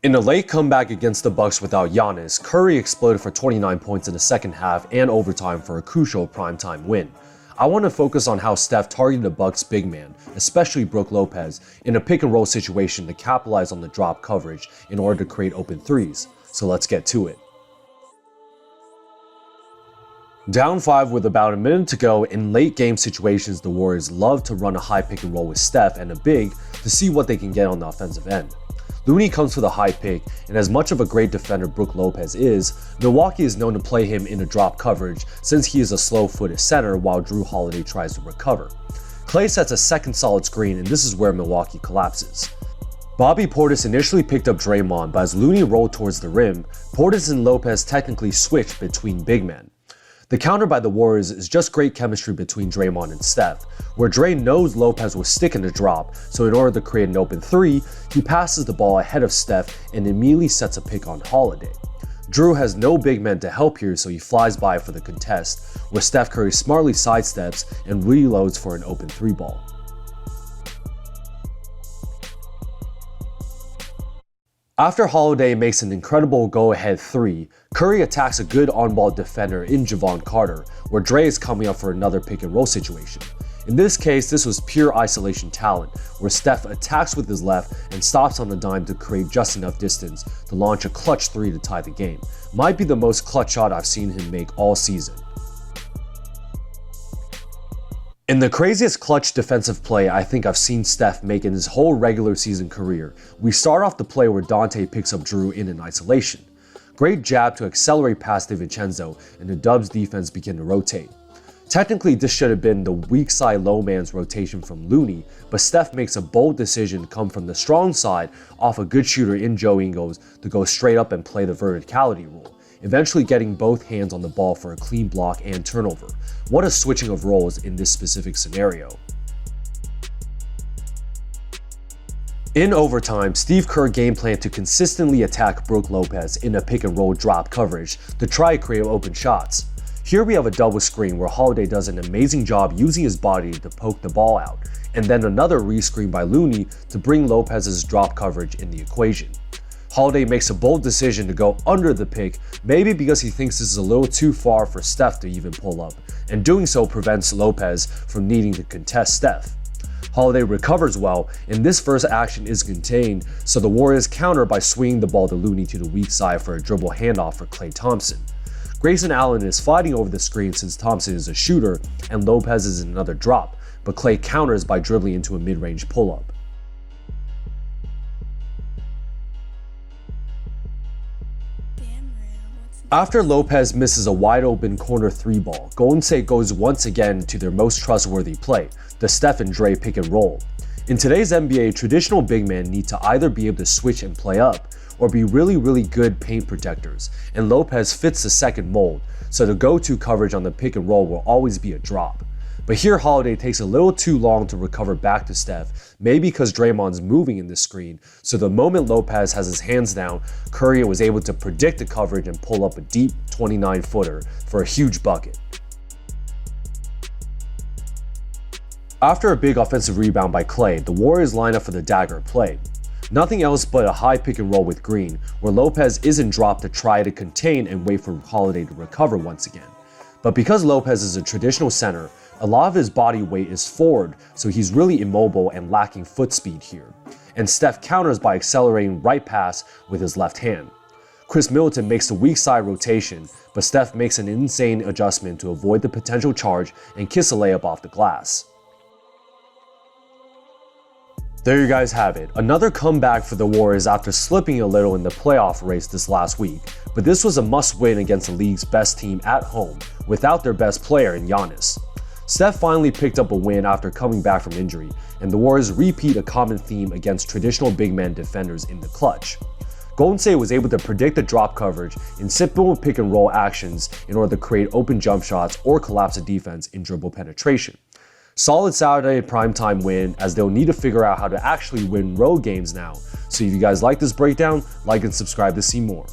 In a late comeback against the Bucks without Giannis, Curry exploded for 29 points in the second half and overtime for a crucial primetime win. I want to focus on how Steph targeted the Bucks' big man, especially Brook Lopez, in a pick-and-roll situation to capitalize on the drop coverage in order to create open threes. So let's get to it. Down 5 with about a minute to go, in late game situations, the Warriors love to run a high pick-and-roll with Steph and a big to see what they can get on the offensive end. Looney comes for the high pick, and as much of a great defender Brook Lopez is, Milwaukee is known to play him in a drop coverage since he is a slow-footed center while Jrue Holiday tries to recover. Klay sets a second solid screen, and this is where Milwaukee collapses. Bobby Portis initially picked up Draymond, but as Looney rolled towards the rim, Portis and Lopez technically switched between big men. The counter by the Warriors is just great chemistry between Draymond and Steph, where Dre knows Lopez will stick in the drop, so in order to create an open three, he passes the ball ahead of Steph and immediately sets a pick on Holiday. Jrue has no big men to help here, so he flies by for the contest, where Steph Curry smartly sidesteps and reloads for an open three ball. After Holiday makes an incredible go-ahead three, Curry attacks a good on-ball defender in Javon Carter, where Dre is coming up for another pick-and-roll situation. In this case, this was pure isolation talent, where Steph attacks with his left and stops on a dime to create just enough distance to launch a clutch three to tie the game. Might be the most clutch shot I've seen him make all season. In the craziest clutch defensive play I think I've seen Steph make in his whole regular season career, we start off the play where Dante picks up Jrue in an isolation. Great jab to accelerate past DiVincenzo, and the Dubs defense begin to rotate. Technically, this should have been the weak side low man's rotation from Looney, but Steph makes a bold decision to come from the strong side off a good shooter in Joe Ingles to go straight up and play the verticality rule, eventually getting both hands on the ball for a clean block and turnover. What a switching of roles in this specific scenario. In overtime, Steve Kerr game planned to consistently attack Brook Lopez in a pick-and-roll drop coverage to try to create open shots. Here we have a double screen where Holiday does an amazing job using his body to poke the ball out, and then another re-screen by Looney to bring Lopez's drop coverage in the equation. Holiday makes a bold decision to go under the pick, maybe because he thinks this is a little too far for Steph to even pull up, and doing so prevents Lopez from needing to contest Steph. Holiday recovers well, and this first action is contained, so the Warriors counter by swinging the ball to Looney to the weak side for a dribble handoff for Klay Thompson. Grayson Allen is fighting over the screen since Thompson is a shooter, and Lopez is in another drop, but Klay counters by dribbling into a mid-range pull-up. After Lopez misses a wide-open corner three ball, Golden State goes once again to their most trustworthy play, the Steph and Dre pick and roll. In today's NBA, traditional big men need to either be able to switch and play up, or be really good paint protectors, and Lopez fits the second mold, so the go-to coverage on the pick and roll will always be a drop. But here Holiday takes a little too long to recover back to Steph, maybe because Draymond's moving in the screen, so the moment Lopez has his hands down, Curry was able to predict the coverage and pull up a deep 29-footer for a huge bucket. After a big offensive rebound by Klay, the Warriors line up for the dagger play. Nothing else but a high pick and roll with Green, where Lopez isn't dropped to try to contain and wait for Holiday to recover once again. But because Lopez is a traditional center, a lot of his body weight is forward, so he's really immobile and lacking foot speed here. And Steph counters by accelerating right pass with his left hand. Chris Middleton makes the weak side rotation, but Steph makes an insane adjustment to avoid the potential charge and kiss a layup off the glass. There you guys have it, another comeback for the Warriors after slipping a little in the playoff race this last week, but this was a must-win against the league's best team at home without their best player in Giannis. Steph finally picked up a win after coming back from injury, and the Warriors repeat a common theme against traditional big man defenders in the clutch. Golden State was able to predict the drop coverage in simple pick and roll actions in order to create open jump shots or collapse the defense in dribble penetration. Solid Saturday primetime win, as they'll need to figure out how to actually win road games now. So if you guys like this breakdown, like and subscribe to see more.